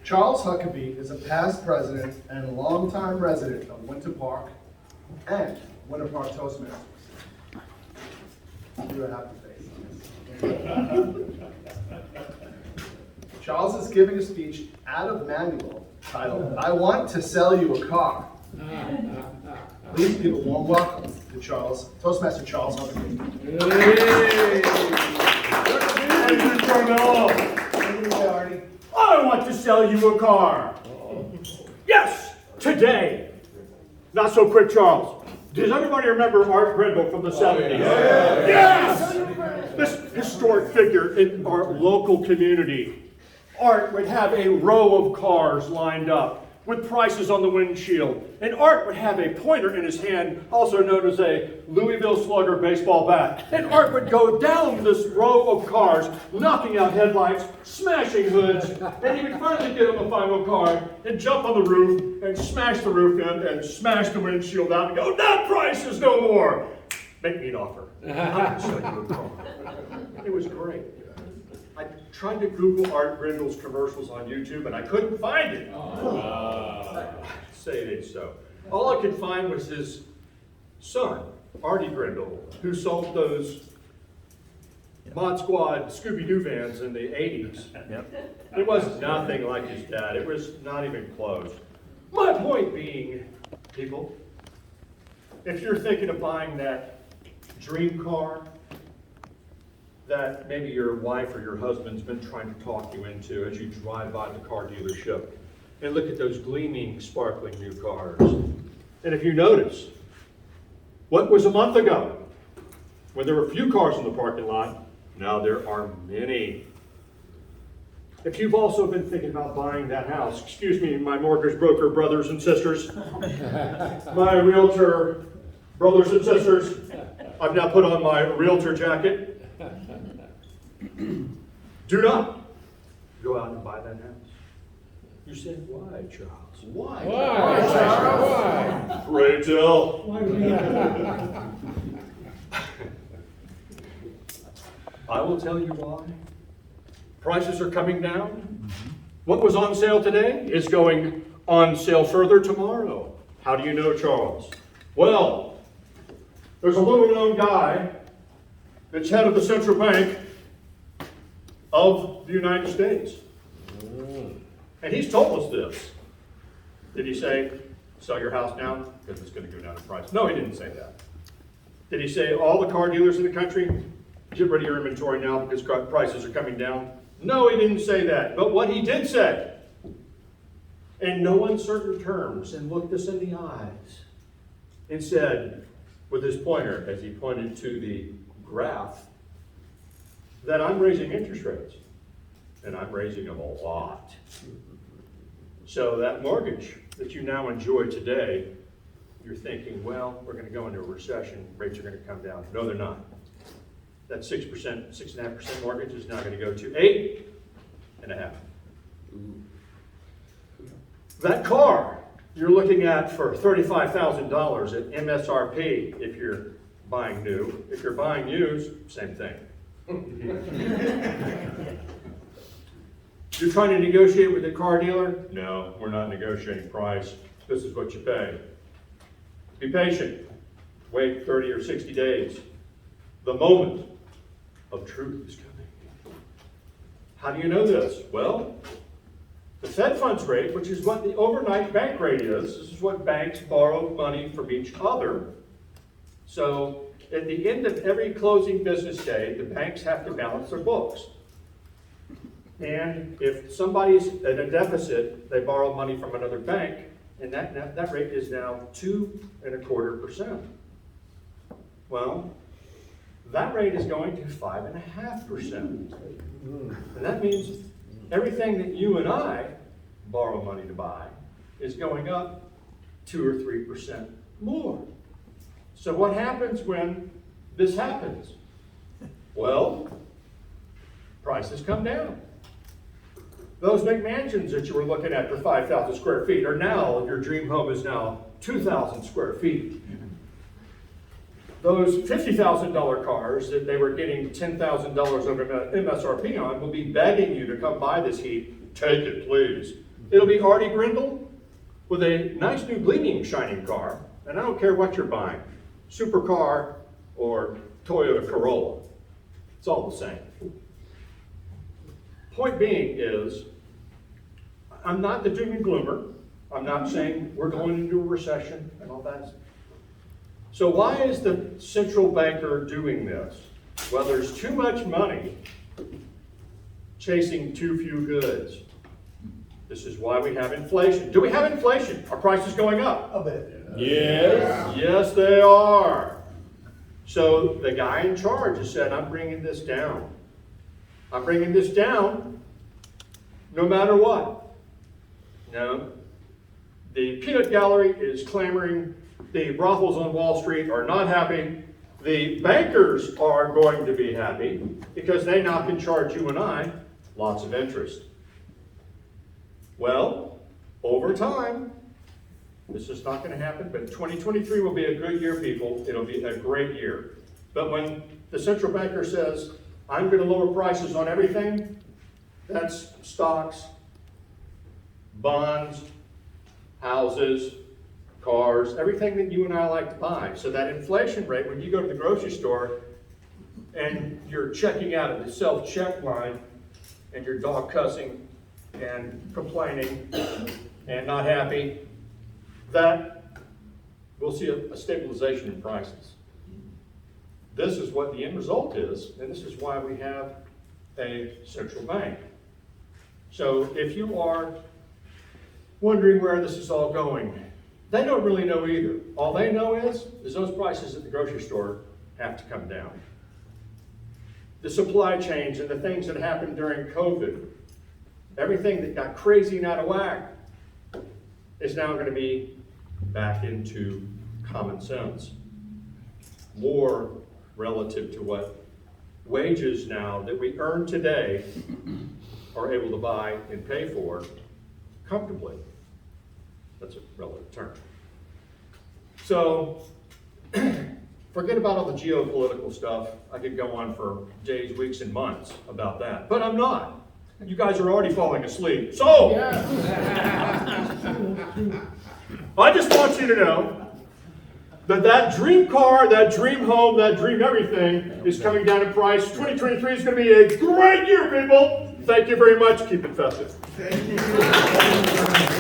Charles Huckabee is a past president and a longtime resident of Winter Park and Winter Park Toastmasters. You have to face. Charles is giving a speech out of manual titled, "I Want to Sell You a Car." Please give a warm welcome to Toastmaster Charles Huckabee. I want to sell you a car. Yes, today. Not so quick, Charles. Does everybody remember Art Brindle from the 70s? Yes! This historic figure in our local community. Art would have a row of cars lined up with prices on the windshield. And Art would have a pointer in his hand, also known as a Louisville Slugger baseball bat. And Art would go down this row of cars, knocking out headlights, smashing hoods, and he would finally get on the final car and jump on the roof and smash the roof in and smash the windshield out and go, "That price is no more. Make me an offer. I can sell you a car." It was great. I tried to Google Art Brindle's commercials on YouTube, and I couldn't find it. Say it ain't so. All I could find was his son, Artie Brindle, who sold those Mod Squad Scooby-Doo vans in the 80s. It was nothing like his dad. It was not even close. My point being, people, if you're thinking of buying that dream car that maybe your wife or your husband's been trying to talk you into as you drive by the car dealership and look at those gleaming, sparkling new cars. And if you notice, what was a month ago when there were few cars in the parking lot, now there are many. If you've also been thinking about buying that house, excuse me, my mortgage broker brothers and sisters, my realtor brothers and sisters, I've now put on my realtor jacket. Do not go out and buy that house. You said, "Why, Charles? Why? Why? Pray tell." I will tell you why. Prices are coming down. What was on sale today is going on sale further tomorrow. How do you know, Charles? Well, there's a little known guy that's head of the central bank of the United States. And he's told us this. Did he say, "Sell your house now because it's going to go down in price"? No, he didn't say that. Did he say, "All the car dealers in the country, get rid of your inventory now because prices are coming down"? No, he didn't say that. But what he did say, in no uncertain terms, and looked us in the eyes and said, with his pointer, as he pointed to the graph, that I'm raising interest rates, and I'm raising them a lot. So that mortgage that you now enjoy today, you're thinking, well, we're going to go into a recession, rates are going to come down. No, they're not. That 6%, 6.5% mortgage is now going to go to 8.5%. That car you're looking at for $35,000 at MSRP if you're buying new. If you're buying used, same thing. You're trying to negotiate with the car dealer? No, we're not negotiating price. This is what you pay. Be patient. Wait 30 or 60 days. The moment of truth is coming. How do you know this? Well, the Fed funds rate, which is what the overnight bank rate is, this is what banks borrow money from each other. So at the end of every closing business day, the banks have to balance their books. And if somebody's at a deficit, they borrow money from another bank, and that rate is now 2.25%. Well, that rate is going to 5.5%. And that means everything that you and I borrow money to buy is going up 2 or 3% more. So what happens when this happens? Well, prices come down. Those McMansions that you were looking at for 5,000 square feet are now, your dream home is now 2,000 square feet. Those $50,000 cars that they were getting $10,000 over MSRP on will be begging you to come buy this heat. Take it, please. It'll be Artie Grindle with a nice new gleaming, shining car. And I don't care what you're buying, supercar or Toyota Corolla. It's all the same. Point being is, I'm not the doom and gloomer. I'm not saying we're going into a recession and all that. So why is the central banker doing this? Well, there's too much money chasing too few goods. This is why we have inflation. Do we have inflation? Are prices going up? A bit. Yes. Yes, they are. So the guy in charge has said, I'm bringing this down. I'm bringing this down no matter what. No. The peanut gallery is clamoring. The brothels on Wall Street are not happy. The bankers are going to be happy because they now can charge you and I lots of interest. Well, over time, this is not going to happen, but 2023 will be a good year, people. It'll be a great year. But when the central banker says, I'm going to lower prices on everything, that's stocks, bonds, houses, cars, everything that you and I like to buy. So that inflation rate, when you go to the grocery store and you're checking out at the self-check line and your dog cussing and complaining and not happy, that we'll see a stabilization in prices. This is what the end result is, and this is why we have a central bank. So if you are wondering where this is all going, they don't really know either. All they know is those prices at the grocery store have to come down. The supply chains and the things that happened during COVID, everything that got crazy and out of whack is now going to be back into common sense. More relative to what wages now that we earn today are able to buy and pay for comfortably. That's a relative term. So, forget about all the geopolitical stuff. I could go on for days, weeks, and months about that, but I'm not. You guys are already falling asleep. So, I just want you to know that dream car, that dream home, that dream everything is coming down in price. 2023 is going to be a great year, people. Thank you very much. Keep it festive. Thank you.